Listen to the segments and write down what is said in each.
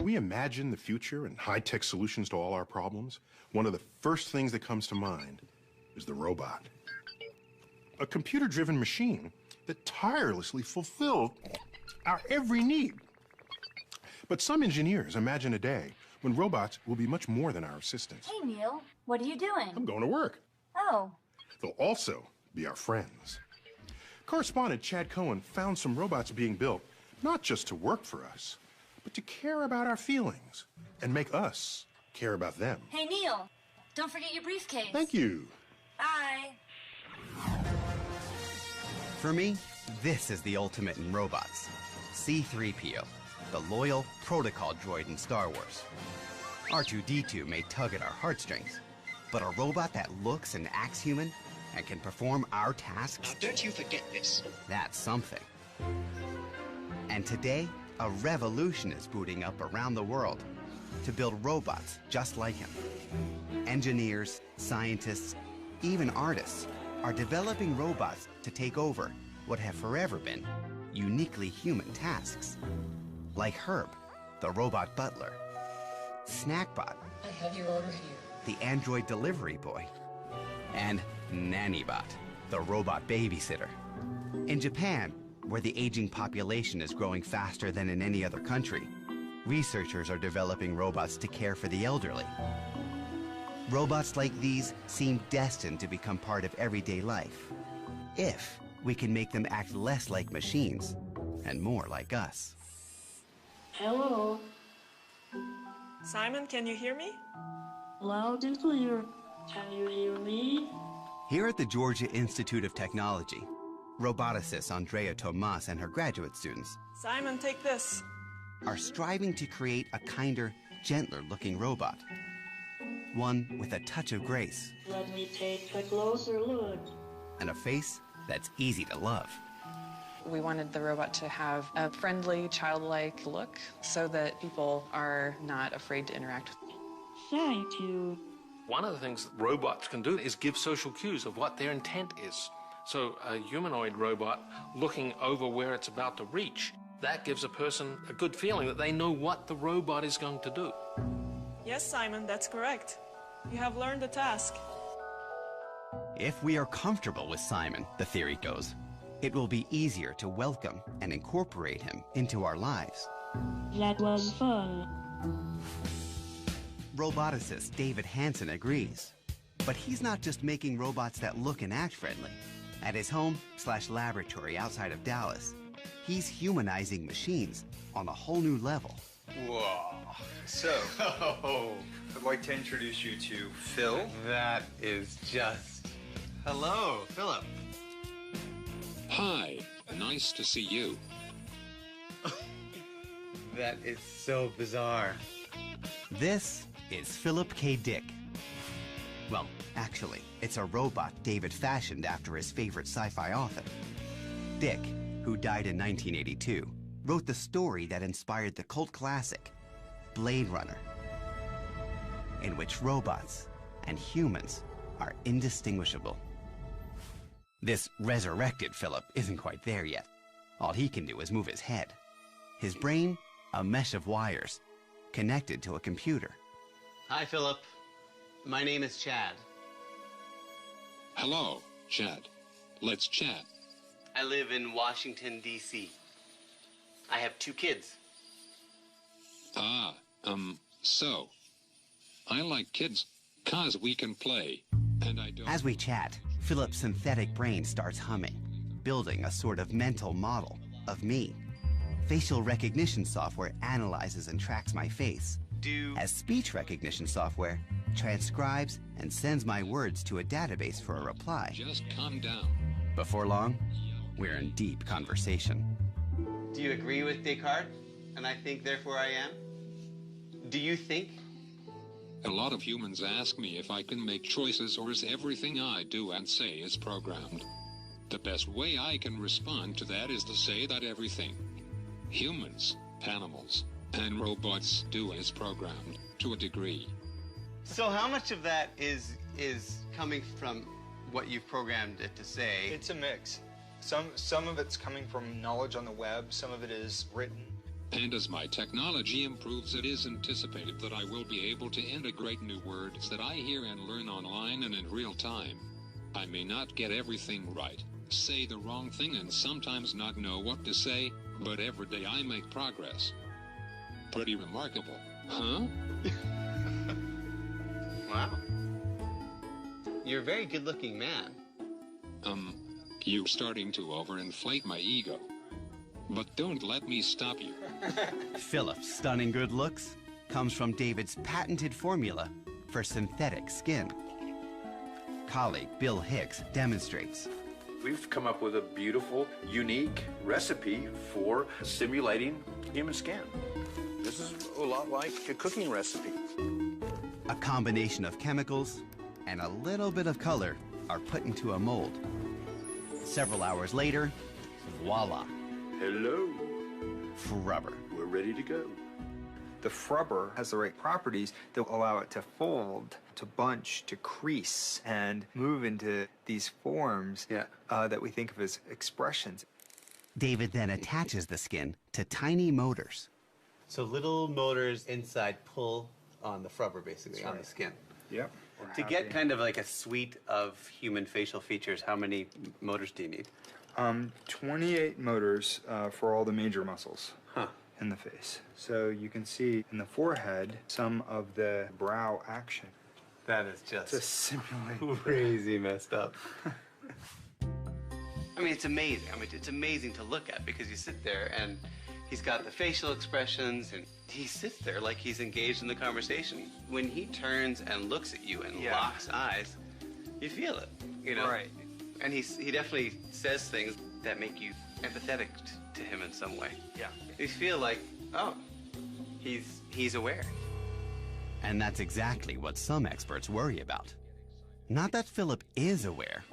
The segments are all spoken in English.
We imagine the future and high-tech solutions to all our problems. One of the first things that comes to mind is the robot. A computer-driven machine that tirelessly fulfills our every need. But some engineers imagine a day when robots will be much more than our assistants. Hey, Neil, what are you doing? I'm going to work. Oh. They'll also be our friends. Correspondent Chad Cohen found some robots being built, not just to work for us, but to care about our feelings and make us care about them. Hey, Neil, don't forget your briefcase. Thank you. Bye. For me, this is the ultimate in robots. C-3PO, the loyal protocol droid in Star Wars. R2-D2 may tug at our heartstrings, but a robot that looks and acts human and can perform our tasks... Now, don't you forget this. That's something. And today, a revolution is booting up around the world to build robots just like him. Engineers, scientists, even artists are developing robots to take over what have forever been uniquely human tasks. Like Herb, the robot butler, Snackbot, I have your order here. the android delivery boy, and Nannybot, the robot babysitter. In Japan, where the aging population is growing faster than in any other country, researchers are developing robots to care for the elderly. Robots like these seem destined to become part of everyday life, if we can make them act less like machines and more like us. Hello. Simon, can you hear me? Loud and clear. Can you hear me? Here at the Georgia Institute of Technology, roboticist Andrea Tomas and her graduate students Simon, take this. are striving to create a kinder, gentler-looking robot. One with a touch of grace Let me take a closer look. and a face that's easy to love. We wanted the robot to have a friendly, childlike look so that people are not afraid to interact with it. Thank you. One of the things that robots can do is give social cues of what their intent is. So a humanoid robot looking over where it's about to reach, that gives a person a good feeling that they know what the robot is going to do. Yes, Simon, that's correct. You have learned the task. If we are comfortable with Simon, the theory goes, it will be easier to welcome and incorporate him into our lives. That was fun. Roboticist David Hansen agrees. But he's not just making robots that look and act friendly. At his home/laboratory outside of Dallas, he's humanizing machines on a whole new level. Whoa. So, I'd like to introduce you to Phil. That is just... Hello, Philip. Hi, nice to see you. That is so bizarre. This is Philip K. Dick. Well, actually, it's a robot David fashioned after his favorite sci-fi author. Dick, who died in 1982, wrote the story that inspired the cult classic, Blade Runner, in which robots and humans are indistinguishable. This resurrected Philip isn't quite there yet. All he can do is move his head. His brain, a mesh of wires, connected to a computer. Hi, Philip. My name is Chad. Hello, Chad. Let's chat. I live in Washington, D.C. I have 2 kids. So, I like kids 'cause we can play, and I don't... As we chat, Philip's synthetic brain starts humming, building a sort of mental model of me. Facial recognition software analyzes and tracks my face, as speech recognition software transcribes and sends my words to a database for a reply. Just calm down. Before long, we're in deep conversation. Do you agree with Descartes? And I think, therefore I am? Do you think? A lot of humans ask me if I can make choices or is everything I do and say is programmed. The best way I can respond to that is to say that everything humans, animals, and robots do is programmed to a degree. So how much of that is coming from what you've programmed it to say? It's a mix. Some of it's coming from knowledge on the web, some of it is written. And as my technology improves, it is anticipated that I will be able to integrate new words that I hear and learn online and in real time. I may not get everything right, say the wrong thing, and sometimes not know what to say, but every day I make progress. Pretty remarkable, huh? Wow. You're a very good-looking man. You're starting to overinflate my ego. But don't let me stop you. Philip's stunning good looks comes from David's patented formula for synthetic skin. Colleague Bill Hicks demonstrates. We've come up with a beautiful, unique recipe for simulating human skin. This is a lot like a cooking recipe. A combination of chemicals and a little bit of color are put into a mold. Several hours later, voila. Hello. Frubber. We're ready to go. The frubber has the right properties that allow it to fold, to bunch, to crease, and move into these forms that we think of as expressions. David then attaches the skin to tiny motors. So little motors inside pull on the frubber, basically, on the skin. Yep. To get kind of like a suite of human facial features, how many motors do you need? 28 motors for all the major muscles in the face. So you can see in the forehead some of the brow action. That is just to simulate crazy messed up. I mean, it's amazing. I mean, it's amazing to look at because you sit there and he's got the facial expressions and he sits there like he's engaged in the conversation. When he turns and looks at you and locks eyes, you feel it, you know? Right. And he definitely says things that make you empathetic to him in some way. Yeah. You feel like, oh, he's aware. And that's exactly what some experts worry about. Not that Philip is aware,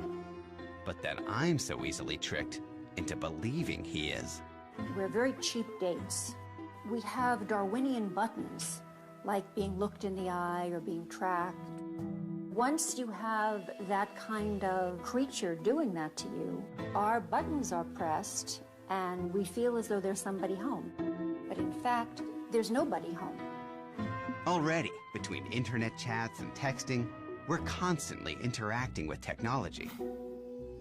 but that I'm so easily tricked into believing he is. We're very cheap dates. We have Darwinian buttons, like being looked in the eye or being tracked. Once you have that kind of creature doing that to you, our buttons are pressed and we feel as though there's somebody home. But in fact, there's nobody home. Already, between internet chats and texting, we're constantly interacting with technology.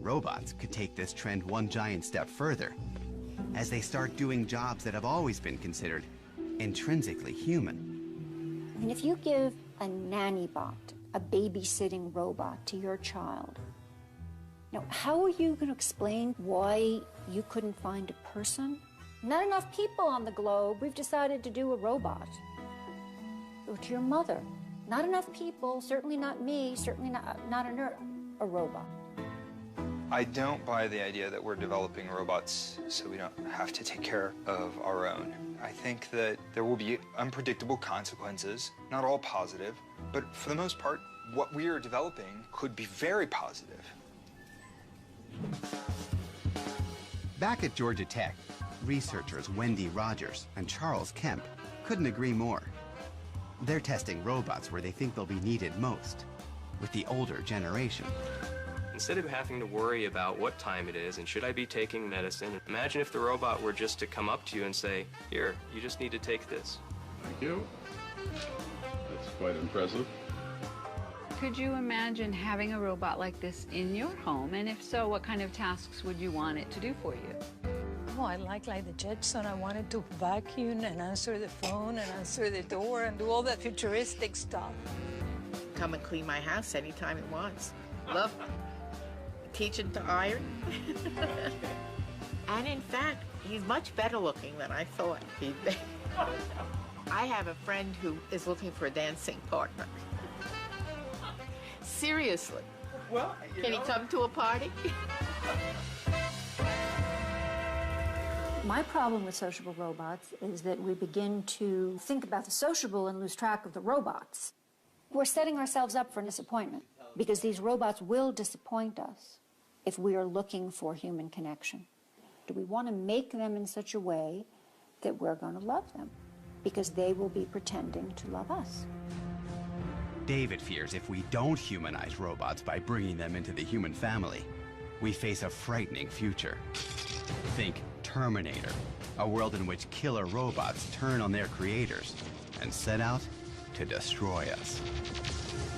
Robots could take this trend one giant step further as they start doing jobs that have always been considered intrinsically human. I mean, if you give a nanny bot, a babysitting robot to your child, now, how are you going to explain why you couldn't find a person? Not enough people on the globe. We've decided to do a robot. Or to your mother. Not enough people, certainly not me, certainly not a robot. I don't buy the idea that we're developing robots so we don't have to take care of our own. I think that there will be unpredictable consequences, not all positive, but for the most part, what we are developing could be very positive. Back at Georgia Tech, researchers Wendy Rogers and Charles Kemp couldn't agree more. They're testing robots where they think they'll be needed most, with the older generation. Instead of having to worry about what time it is and should I be taking medicine, imagine if the robot were just to come up to you and say, here, you just need to take this. Thank you. That's quite impressive. Could you imagine having a robot like this in your home? And if so, what kind of tasks would you want it to do for you? Oh, I like the Jetson. I wanted to vacuum and answer the phone and answer the door and do all that futuristic stuff. Come and clean my house anytime it wants. Love teaching to iron. And in fact, he's much better looking than I thought he'd be. I have a friend who is looking for a dancing partner. Seriously. Well, can he come to a party? My problem with sociable robots is that we begin to think about the sociable and lose track of the robots. We're setting ourselves up for disappointment because these robots will disappoint us if we are looking for human connection. Do we want to make them in such a way that we're going to love them? Because they will be pretending to love us. David fears if we don't humanize robots by bringing them into the human family, we face a frightening future. Think Terminator, a world in which killer robots turn on their creators and set out to destroy us.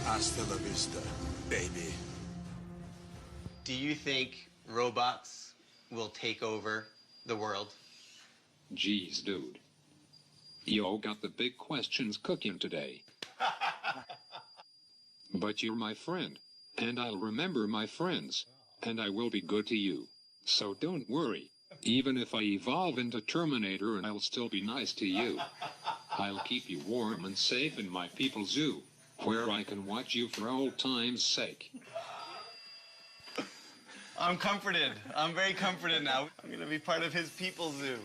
Hasta la vista, baby. Do you think robots will take over the world? Geez, dude. Yo got the big questions cooking today. But you're my friend, and I'll remember my friends, and I will be good to you. So don't worry. Even if I evolve into Terminator, I'll still be nice to you. I'll keep you warm and safe in my people's zoo, where I can watch you for old time's sake. I'm comforted. I'm very comforted now. I'm going to be part of his people's zoo.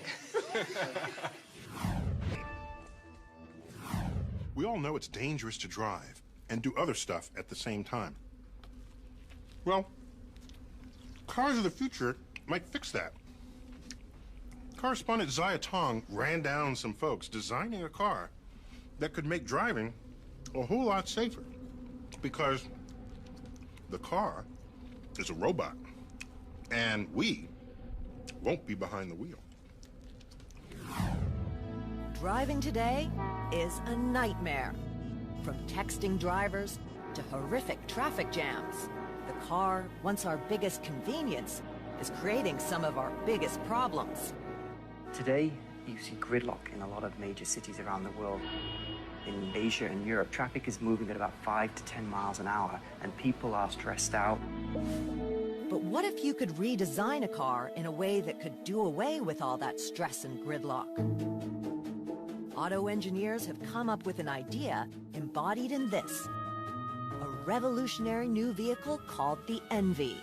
We all know it's dangerous to drive and do other stuff at the same time. Well, cars of the future might fix that. Correspondent Zaya Tong ran down some folks designing a car that could make driving a whole lot safer, because the car is a robot, and we won't be behind the wheel. Driving today is a nightmare. From texting drivers to horrific traffic jams, the car, once our biggest convenience, is creating some of our biggest problems. Today, you see gridlock in a lot of major cities around the world. In Asia and Europe, traffic is moving at about 5 to 10 miles an hour, and people are stressed out. But what if you could redesign a car in a way that could do away with all that stress and gridlock? Auto engineers have come up with an idea embodied in this, a revolutionary new vehicle called the Envy.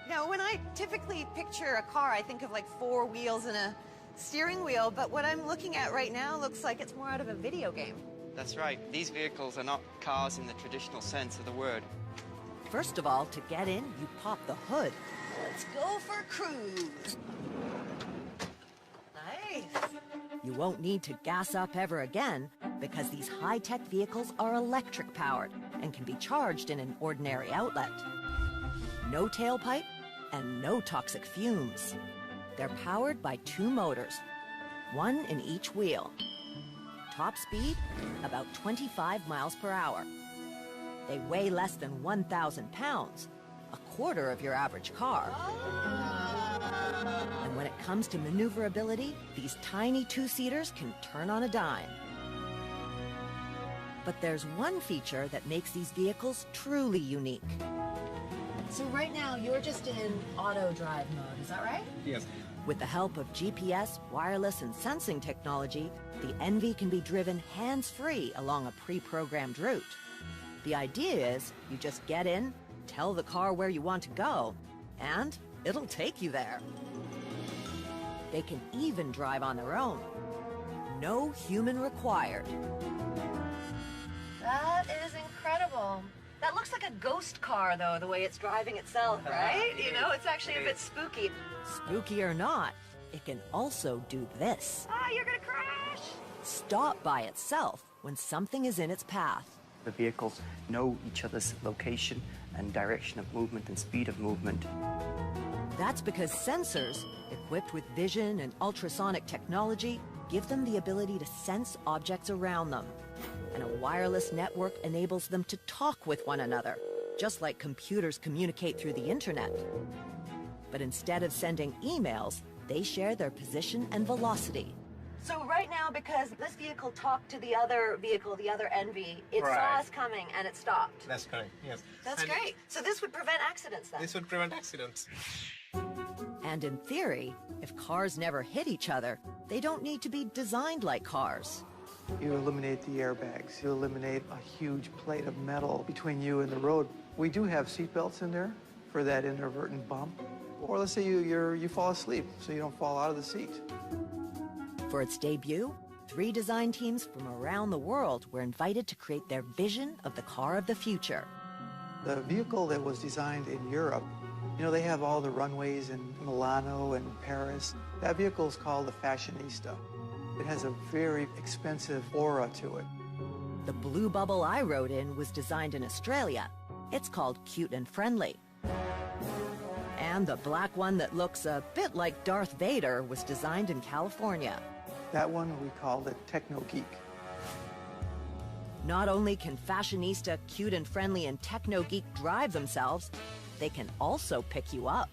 Now, when I typically picture a car, I think of like 4 wheels and a steering wheel, but what I'm looking at right now looks like it's more out of a video game. That's right. These vehicles are not cars in the traditional sense of the word. First of all, to get in, you pop the hood. Let's go for a cruise. Nice. You won't need to gas up ever again, because these high-tech vehicles are electric-powered and can be charged in an ordinary outlet. No tailpipe and no toxic fumes. They're powered by 2 motors, one in each wheel. Top speed, about 25 miles per hour. They weigh less than 1,000 pounds, a quarter of your average car. And when it comes to maneuverability, these tiny 2-seaters can turn on a dime. But there's one feature that makes these vehicles truly unique. So right now, you're just in auto drive mode, is that right? Yes. With the help of GPS, wireless, and sensing technology, the Envy can be driven hands-free along a pre-programmed route. The idea is you just get in, tell the car where you want to go, and it'll take you there. They can even drive on their own. No human required. That is incredible. That looks like a ghost car, though, the way it's driving itself, right? You know, it's actually a bit spooky. Spooky or not, it can also do this. Ah, you're gonna crash! Stop by itself when something is in its path. The vehicles know each other's location and direction of movement and speed of movement. That's because sensors, equipped with vision and ultrasonic technology, give them the ability to sense objects around them. And a wireless network enables them to talk with one another, just like computers communicate through the internet. But instead of sending emails, they share their position and velocity. So right now, because this vehicle talked to the other vehicle, the other Envy, it saw us coming and it stopped. That's correct, yes. That's great. So this would prevent accidents then? This would prevent accidents. And in theory, if cars never hit each other, they don't need to be designed like cars. You eliminate the airbags. You eliminate a huge plate of metal between you and the road. We do have seat belts in there for that inadvertent bump. Or let's say you fall asleep, so you don't fall out of the seat. For its debut, 3 design teams from around the world were invited to create their vision of the car of the future. The vehicle that was designed in Europe, you know, they have all the runways in Milano and Paris. That vehicle is called the Fashionista. It has a very expensive aura to it. The blue bubble I rode in was designed in Australia. It's called Cute and Friendly. And the black one that looks a bit like Darth Vader was designed in California. That one we call the Techno Geek. Not only can fashionista, cute and friendly, and techno geek drive themselves, they can also pick you up.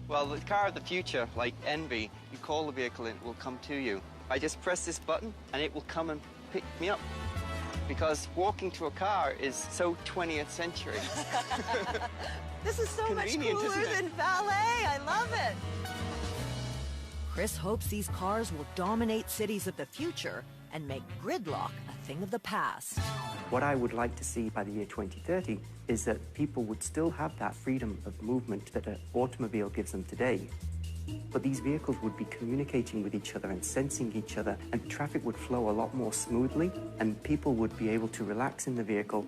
Well, the car of the future, like Envy, you call the vehicle and it will come to you. I just press this button and it will come and pick me up. Because walking to a car is so 20th century. This is so much Convenient, cooler isn't it? than ballet. I love it. Chris hopes these cars will dominate cities of the future and make gridlock a thing of the past. What I would like to see by the year 2030 is that people would still have that freedom of movement that an automobile gives them today. But these vehicles would be communicating with each other and sensing each other, and traffic would flow a lot more smoothly, and people would be able to relax in the vehicle.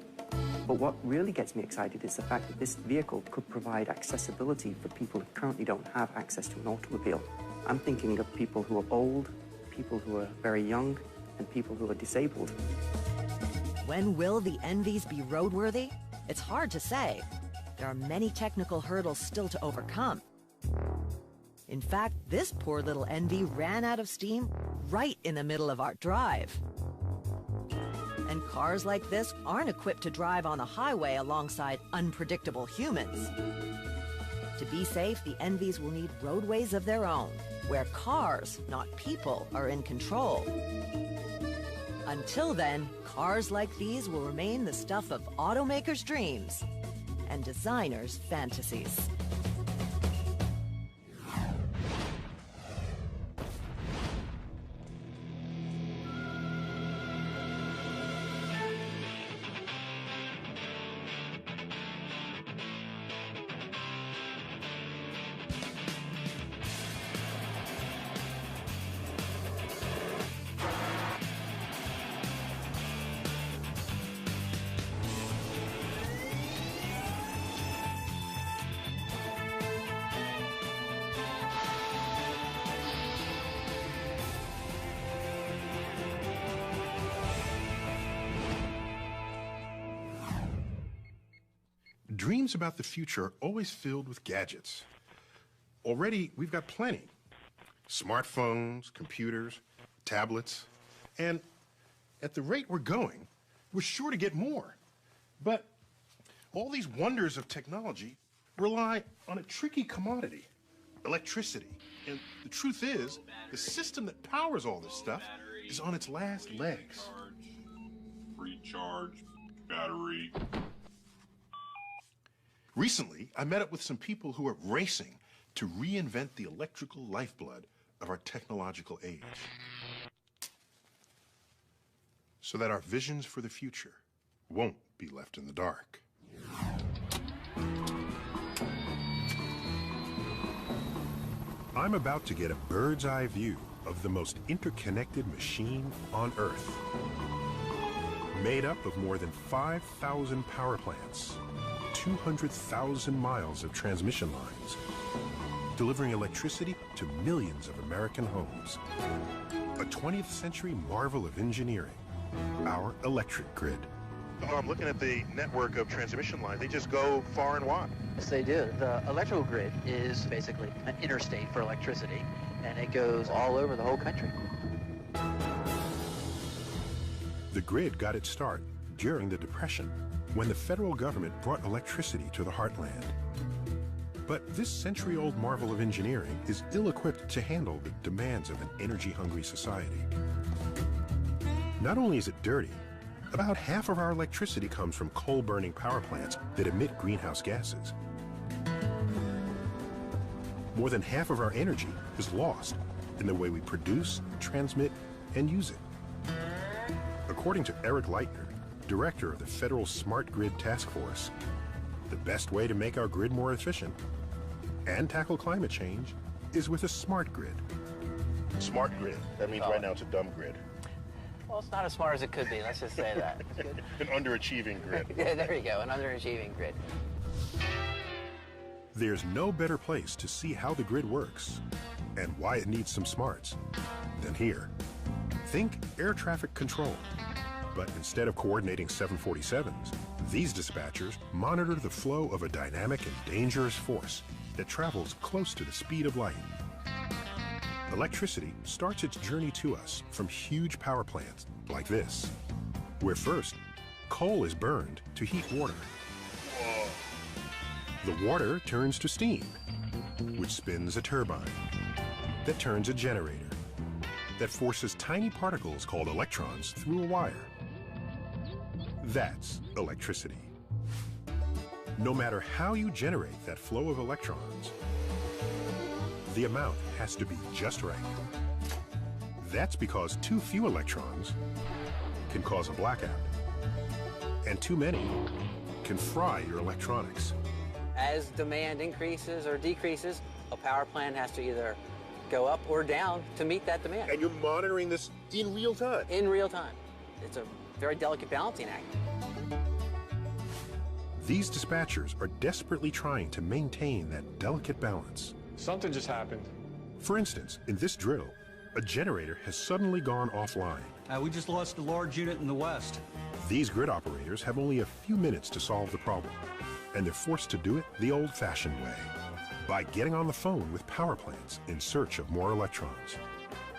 But what really gets me excited is the fact that this vehicle could provide accessibility for people who currently don't have access to an automobile. I'm thinking of people who are old, people who are very young, and people who are disabled. When will the Envies be roadworthy? It's hard to say. There are many technical hurdles still to overcome. In fact, this poor little Envy ran out of steam right in the middle of our drive. And cars like this aren't equipped to drive on the highway alongside unpredictable humans. To be safe, the Envies will need roadways of their own, where cars, not people, are in control. Until then, cars like these will remain the stuff of automakers' dreams and designers' fantasies. Dreams about the future are always filled with gadgets. Already, we've got plenty. Smartphones, computers, tablets, and at the rate we're going, we're sure to get more. But all these wonders of technology rely on a tricky commodity, electricity. And the truth is, the system that powers all this stuff is on its last legs. Recharge, battery. Recently, I met up with some people who are racing to reinvent the electrical lifeblood of our technological age, so that our visions for the future won't be left in the dark. I'm about to get a bird's eye view of the most interconnected machine on Earth. Made up of more than 5,000 power plants, 200,000 miles of transmission lines, delivering electricity to millions of American homes. A 20th century marvel of engineering, our electric grid. Oh, I'm looking at the network of transmission lines. They just go far and wide. Yes, they do. The electrical grid is basically an interstate for electricity, and it goes all over the whole country. The grid got its start during the Depression, when the federal government brought electricity to the heartland. But this century-old marvel of engineering is ill-equipped to handle the demands of an energy-hungry society. Not only is it dirty, about half of our electricity comes from coal-burning power plants that emit greenhouse gases. More than half of our energy is lost in the way we produce, transmit, and use it. According to Eric Leitner, director of the Federal Smart Grid Task Force, the best way to make our grid more efficient and tackle climate change is with a smart grid. Smart grid. That means right now it's a dumb grid. Well, it's not as smart as it could be, let's just say that. An underachieving grid. Yeah, there you go, an underachieving grid. There's no better place to see how the grid works and why it needs some smarts than here. Think air traffic control. But instead of coordinating 747s, these dispatchers monitor the flow of a dynamic and dangerous force that travels close to the speed of light. Electricity starts its journey to us from huge power plants like this, where first, coal is burned to heat water. The water turns to steam, which spins a turbine, that turns a generator, that forces tiny particles called electrons through a wire. That's electricity. No matter how you generate that flow of electrons, the amount has to be just right. That's because too few electrons can cause a blackout, and too many can fry your electronics. As demand increases or decreases, a power plant has to either go up or down to meet that demand. And you're monitoring this in real time? In real time. It's a very delicate balancing act. These dispatchers are desperately trying to maintain that delicate balance. Something just happened. For instance, in this drill, a generator has suddenly gone offline. We just lost a large unit in the west. These grid operators have only a few minutes to solve the problem, and they're forced to do it the old-fashioned way, by getting on the phone with power plants in search of more electrons.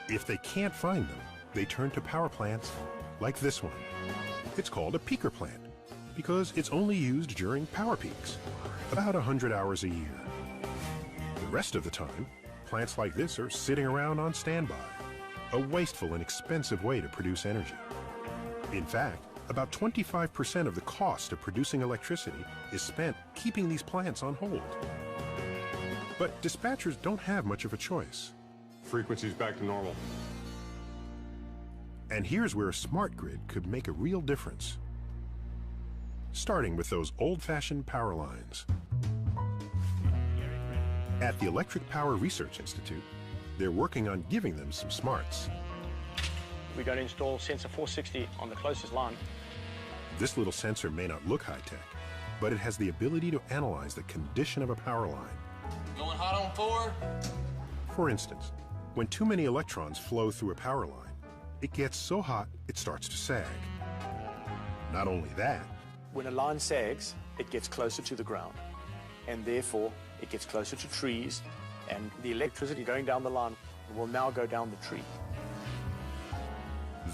If they can't find them, they turn to power plants like this one. It's called a peaker plant because it's only used during power peaks, about 100 hours a year. The rest of the time, plants like this are sitting around on standby, a wasteful and expensive way to produce energy. In fact, about 25% of the cost of producing electricity is spent keeping these plants on hold. But dispatchers don't have much of a choice. Frequency's back to normal. And here's where a smart grid could make a real difference. Starting with those old-fashioned power lines. At the Electric Power Research Institute, they're working on giving them some smarts. We're going to install sensor 460 on the closest line. This little sensor may not look high-tech, but it has the ability to analyze the condition of a power line. Going hot on 4? For instance, when too many electrons flow through a power line, it gets so hot it starts to sag. Not only that, When a line sags, it gets closer to the ground, and therefore it gets closer to trees, and the electricity going down the line will now go down the tree.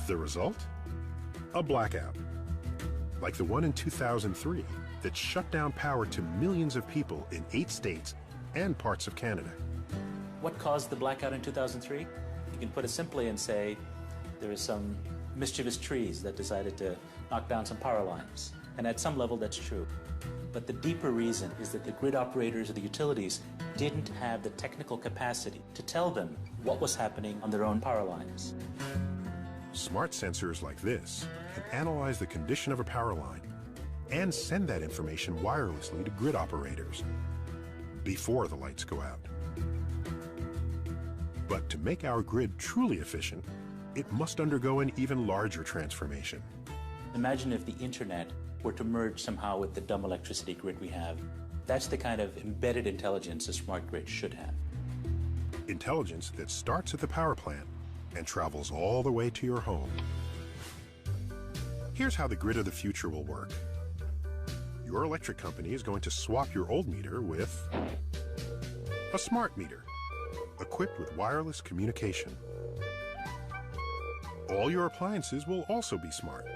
the result? A blackout, like the one in 2003 that shut down power to millions of people in 8 states and parts of Canada. What caused the blackout in 2003? You can put it simply and say there were some mischievous trees that decided to knock down some power lines. And at some level, that's true. But the deeper reason is that the grid operators or the utilities didn't have the technical capacity to tell them what was happening on their own power lines. Smart sensors like this can analyze the condition of a power line and send that information wirelessly to grid operators before the lights go out. But to make our grid truly efficient, it must undergo an even larger transformation. Imagine if the internet were to merge somehow with the dumb electricity grid we have. That's the kind of embedded intelligence a smart grid should have. Intelligence that starts at the power plant and travels all the way to your home. Here's how the grid of the future will work. Your electric company is going to swap your old meter with a smart meter, equipped with wireless communication. All your appliances will also be smart.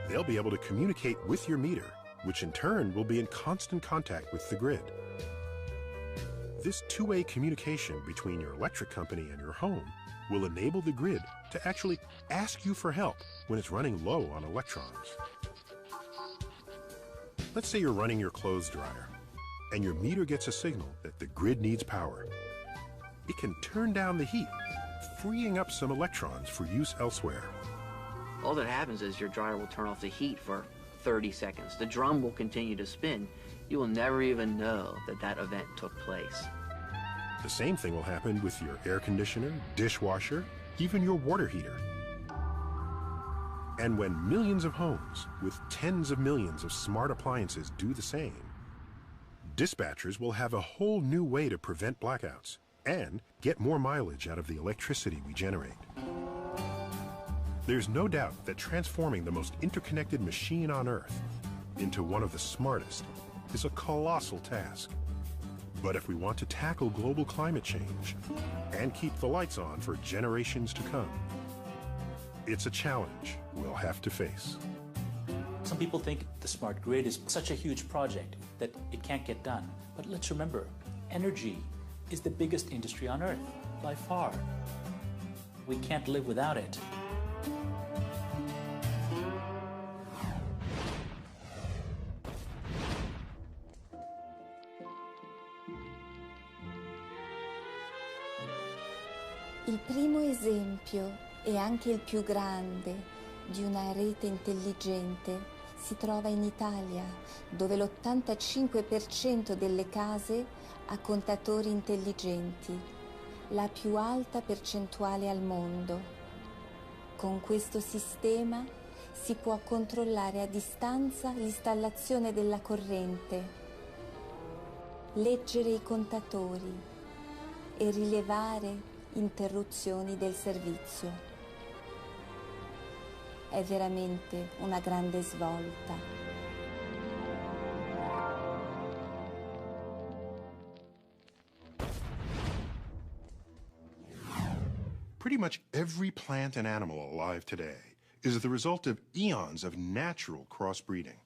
They'll be able to communicate with your meter, which in turn will be in constant contact with the grid. This two-way communication between your electric company and your home will enable the grid to actually ask you for help when it's running low on electrons. Let's say you're running your clothes dryer, and your meter gets a signal that the grid needs power. It can turn down the heat, freeing up some electrons for use elsewhere. All that happens is your dryer will turn off the heat for 30 seconds. The drum will continue to spin. You will never even know that that event took place. The same thing will happen with your air conditioner, dishwasher, even your water heater. And when millions of homes with tens of millions of smart appliances do the same, dispatchers will have a whole new way to prevent blackouts and get more mileage out of the electricity we generate. There's no doubt that transforming the most interconnected machine on Earth into one of the smartest is a colossal task. But if we want to tackle global climate change and keep the lights on for generations to come, it's a challenge we'll have to face. Some people think the smart grid is such a huge project that it can't get done. But let's remember, energy is the biggest industry on Earth, by far. We can't live without it. Il primo esempio, e anche il più grande, di una rete intelligente si trova in Italia, dove l'85% delle case ha contatori intelligenti, la più alta percentuale al mondo. Con questo sistema si può controllare a distanza l'installazione della corrente, leggere i contatori e rilevare interruzioni del servizio. È veramente una grande svolta. Pretty much every plant and animal alive today is the result of eons of natural crossbreeding.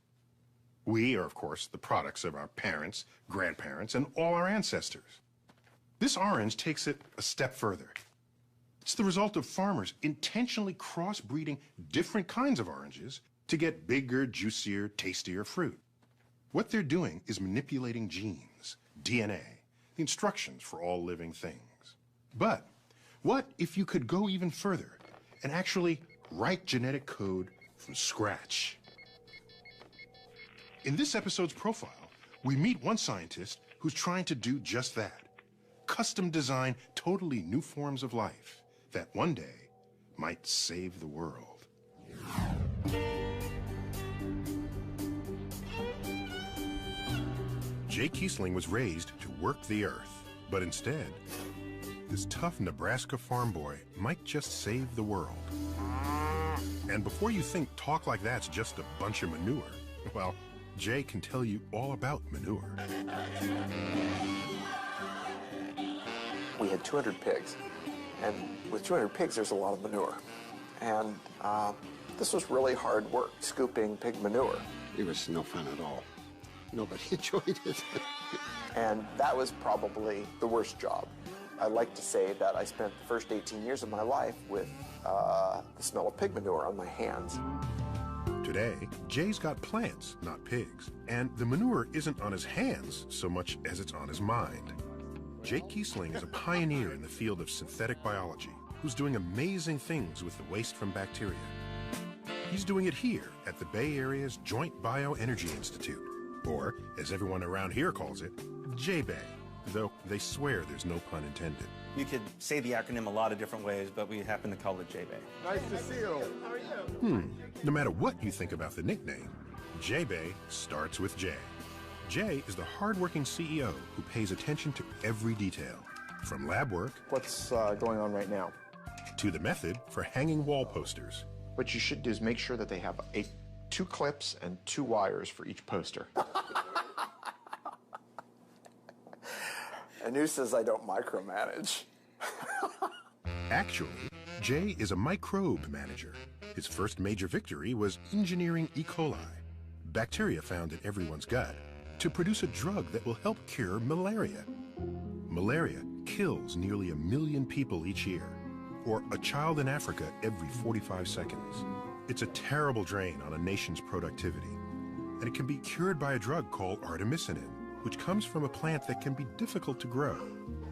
We are, of course, the products of our parents, grandparents, and all our ancestors. This orange takes it a step further. It's the result of farmers intentionally crossbreeding different kinds of oranges to get bigger, juicier, tastier fruit. What they're doing is manipulating genes, DNA, the instructions for all living things. But what if you could go even further and actually write genetic code from scratch? In this episode's profile, we meet one scientist who's trying to do just that. Custom design totally new forms of life that one day might save the world. Jay Kiesling was raised to work the earth, but instead, this tough Nebraska farm boy might just save the world. And before you think talk like that's just a bunch of manure, well, Jay can tell you all about manure. We had 200 pigs, and with 200 pigs, there's a lot of manure. And this was really hard work, scooping pig manure. It was no fun at all. Nobody enjoyed it. And that was probably the worst job. I like to say that I spent the first 18 years of my life with the smell of pig manure on my hands. Today, Jay's got plants, not pigs, and the manure isn't on his hands so much as it's on his mind. Jay Kiesling is a pioneer in the field of synthetic biology who's doing amazing things with the waste from bacteria. He's doing it here at the Bay Area's Joint Bioenergy Institute, or as everyone around here calls it, J-Bay, though they swear there's no pun intended. You could say the acronym a lot of different ways, but we happen to call it J-Bay. Nice to see you. How are you? No matter what you think about the nickname, J-Bay starts with J. Jay is the hardworking CEO who pays attention to every detail, from lab work. What's going on right now? To the method for hanging wall posters. What you should do is make sure that they have 2 clips and 2 wires for each poster. And who says I don't micromanage? Actually, Jay is a microbe manager. His first major victory was engineering E. coli, bacteria found in everyone's gut, to produce a drug that will help cure malaria. Malaria kills nearly 1 million people each year, or a child in Africa every 45 seconds. It's a terrible drain on a nation's productivity, and it can be cured by a drug called artemisinin, which comes from a plant that can be difficult to grow,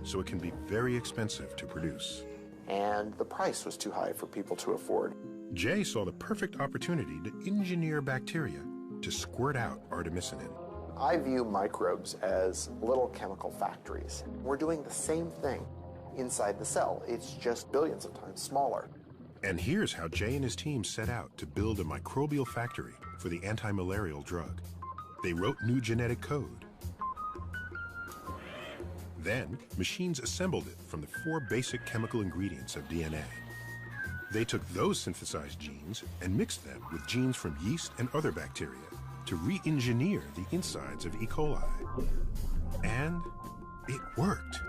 so it can be very expensive to produce. And the price was too high for people to afford. Jay saw the perfect opportunity to engineer bacteria to squirt out artemisinin. I view microbes as little chemical factories. We're doing the same thing inside the cell. It's just billions of times smaller. And here's how Jay and his team set out to build a microbial factory for the anti-malarial drug. They wrote new genetic code. Then, machines assembled it from the 4 basic chemical ingredients of DNA. They took those synthesized genes and mixed them with genes from yeast and other bacteria to re-engineer the insides of E. coli. And worked.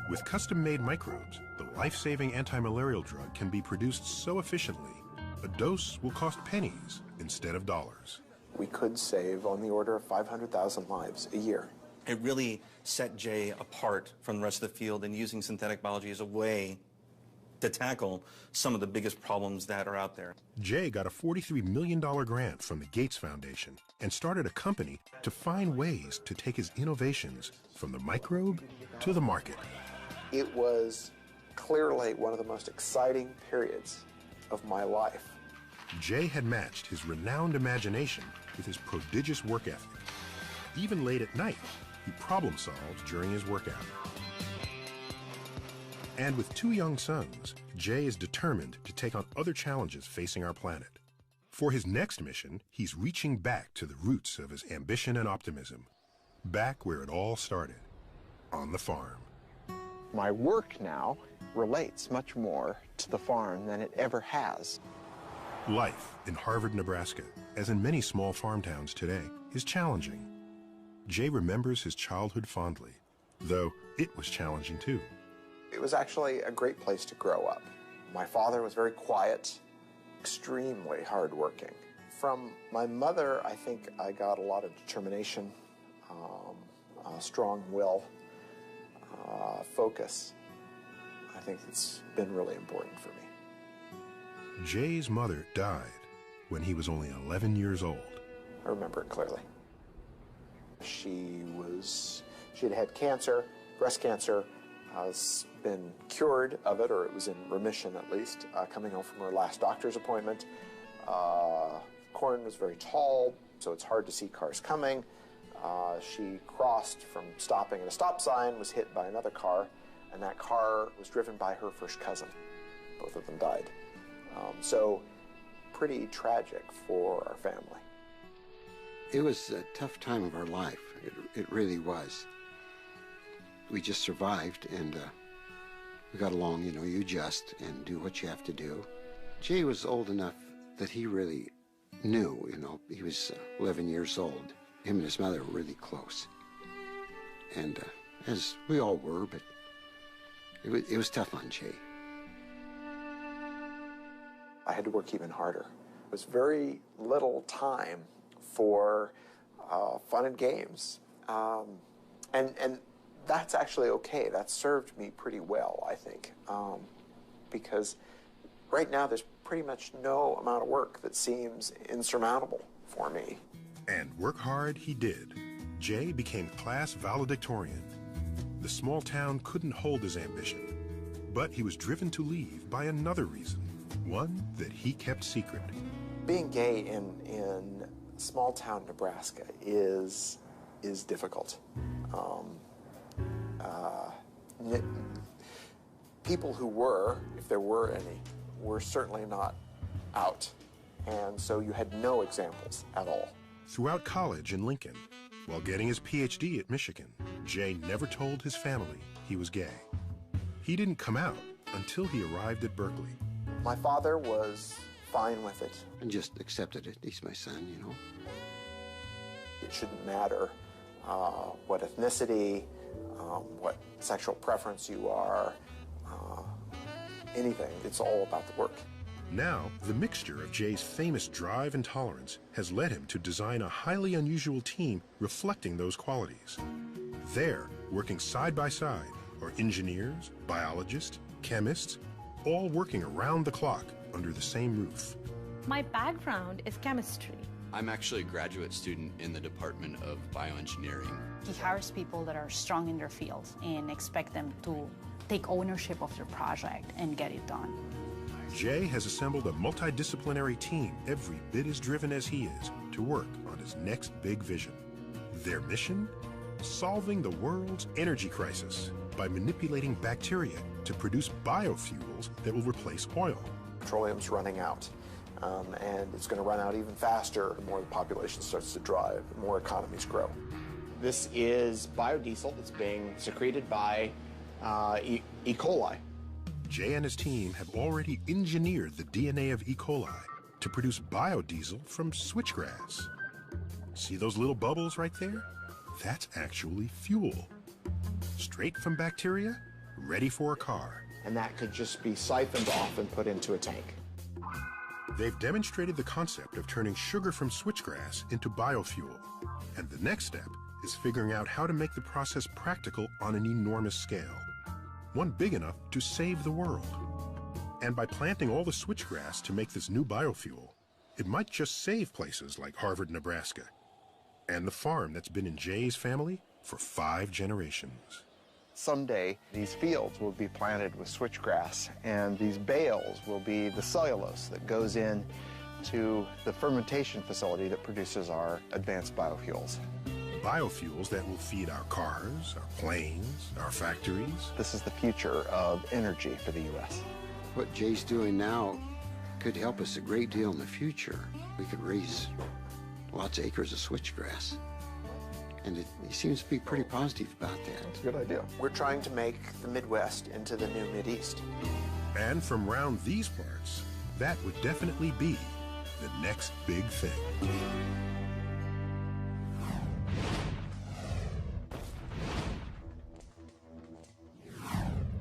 With custom-made microbes, the life-saving anti-malarial drug can be produced so efficiently, a dose will cost pennies instead of dollars. We could save on the order of 500,000 lives a year. It really set Jay apart from the rest of the field in using synthetic biology as a way to tackle some of the biggest problems that are out there. Jay got a $43 million grant from the Gates Foundation and started a company to find ways to take his innovations from the microbe to the market. It was clearly one of the most exciting periods of my life. Jay had matched his renowned imagination with his prodigious work ethic. Even late at night, he problem-solved during his work hour. And with 2 young sons, Jay is determined to take on other challenges facing our planet. For his next mission, he's reaching back to the roots of his ambition and optimism. Back where it all started, on the farm. My work now relates much more to the farm than it ever has. Life in Harvard, Nebraska, as in many small farm towns today, is challenging. Jay remembers his childhood fondly, though it was challenging too. It was actually a great place to grow up. My father was very quiet, extremely hardworking. From my mother, I think I got a lot of determination, a strong will, focus. I think it's been really important for me. Jay's mother died when he was only 11 years old. I remember it clearly. She had had cancer, breast cancer, has been cured of it, or it was in remission at least, coming home from her last doctor's appointment. Corn was very tall, so it's hard to see cars coming. She crossed from stopping at a stop sign, was hit by another car, and that car was driven by her first cousin. Both of them died. So pretty tragic for our family. It was a tough time of our life. It really was. We just survived, and we got along. You know, you adjust and do what you have to do. Jay was old enough that he really knew, you know, he was 11 years old. Him and his mother were really close. And as we all were, but it was tough on Jay. I had to work even harder. It was very little time for fun and games. And that's actually okay. That served me pretty well, I think, because right now there's pretty much no amount of work that seems insurmountable for me. And work hard he did. Jay became class valedictorian. The small town couldn't hold his ambition, but he was driven to leave by another reason, one that he kept secret. Being gay in small town Nebraska is difficult. People who were, if there were any, were certainly not out. And so you had no examples at all. Throughout college in Lincoln, while getting his PhD at Michigan, Jay never told his family he was gay. He didn't come out until he arrived at Berkeley. My father was fine with it. And just accepted it. He's my son, you know. It shouldn't matter what ethnicity, what sexual preference you are, anything. It's all about the work. Now, the mixture of Jay's famous drive and tolerance has led him to design a highly unusual team reflecting those qualities. There, working side by side, are engineers, biologists, chemists, all working around the clock under the same roof. My background is chemistry. I'm actually a graduate student in the Department of Bioengineering. He hires people that are strong in their fields and expect them to take ownership of their project and get it done. Jay has assembled a multidisciplinary team every bit as driven as he is to work on his next big vision. Their mission? Solving the world's energy crisis by manipulating bacteria to produce biofuels that will replace oil. Petroleum's running out, and it's going to run out even faster the more the population starts to drive, the more economies grow. This is biodiesel that's being secreted by E. coli. Jay and his team have already engineered the DNA of E. coli to produce biodiesel from switchgrass. See those little bubbles right there? That's actually fuel. Straight from bacteria, ready for a car. And that could just be siphoned off and put into a tank. They've demonstrated the concept of turning sugar from switchgrass into biofuel. And the next step is figuring out how to make the process practical on an enormous scale. One big enough to save the world. And by planting all the switchgrass to make this new biofuel, it might just save places like Harvard, Nebraska, and the farm that's been in Jay's family for 5 generations. Someday, these fields will be planted with switchgrass, and these bales will be the cellulose that goes in to the fermentation facility that produces our advanced biofuels. Biofuels that will feed our cars, our planes, our factories. This is the future of energy for the U.S. What Jay's doing now could help us a great deal in the future. We could raise lots of acres of switchgrass. And he seems to be pretty positive about that. That's a good idea. We're trying to make the Midwest into the new Mideast. And from round these parts, that would definitely be the next big thing.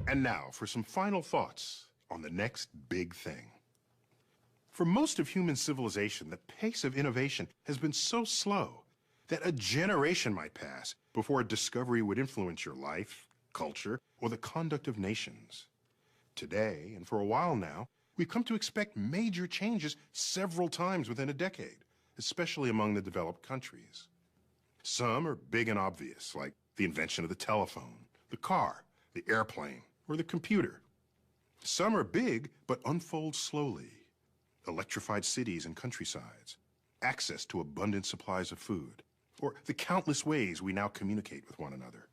And now for some final thoughts on the next big thing. For most of human civilization, the pace of innovation has been so slow that a generation might pass before a discovery would influence your life, culture, or the conduct of nations. Today, and for a while now, we've come to expect major changes several times within a decade, especially among the developed countries. Some are big and obvious, like the invention of the telephone, the car, the airplane, or the computer. Some are big but unfold slowly. Electrified cities and countrysides, access to abundant supplies of food, or the countless ways we now communicate with one another.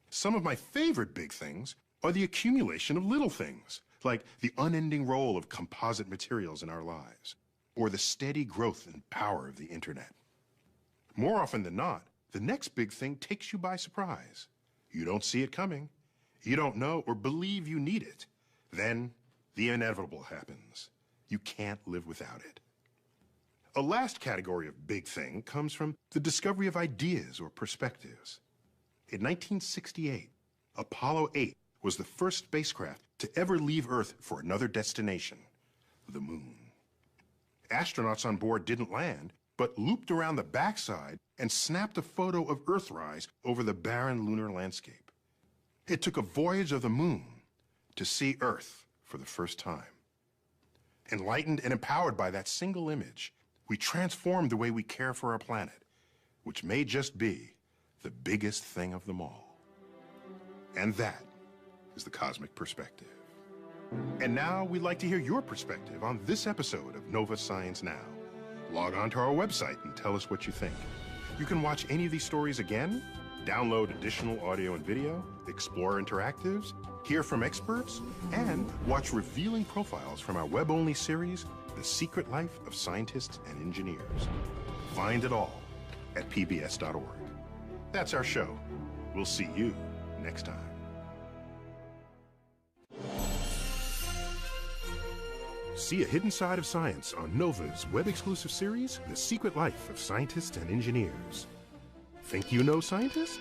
Some of my favorite big things are the accumulation of little things, like the unending role of composite materials in our lives, or the steady growth and power of the internet. More often than not, the next big thing takes you by surprise. You don't see it coming. You don't know or believe you need it. Then the inevitable happens. You can't live without it. A last category of big thing comes from the discovery of ideas or perspectives. In 1968, Apollo 8 was the first spacecraft to ever leave Earth for another destination, the moon. Astronauts on board didn't land, but looped around the backside and snapped a photo of Earthrise over the barren lunar landscape. It took a voyage of the moon to see Earth for the first time. Enlightened and empowered by that single image, we transformed the way we care for our planet, which may just be the biggest thing of them all. And that is the cosmic perspective. And now we'd like to hear your perspective on this episode of Nova Science Now. Log on to our website and tell us what you think. You can watch any of these stories again, download additional audio and video, explore interactives, hear from experts, and watch revealing profiles from our web-only series, The Secret Life of Scientists and Engineers. Find it all at pbs.org. That's our show. We'll see you next time. See a hidden side of science on Nova's web-exclusive series, The Secret Life of Scientists and Engineers. Think you know scientists?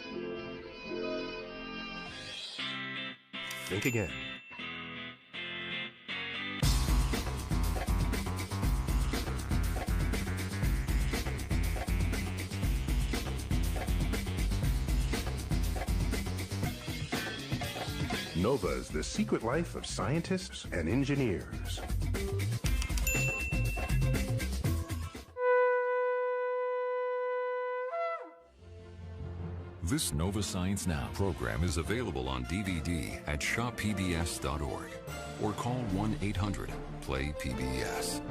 Think again. Nova's The Secret Life of Scientists and Engineers. This Nova Science Now program is available on DVD at shoppbs.org or call 1-800-PLAY-PBS.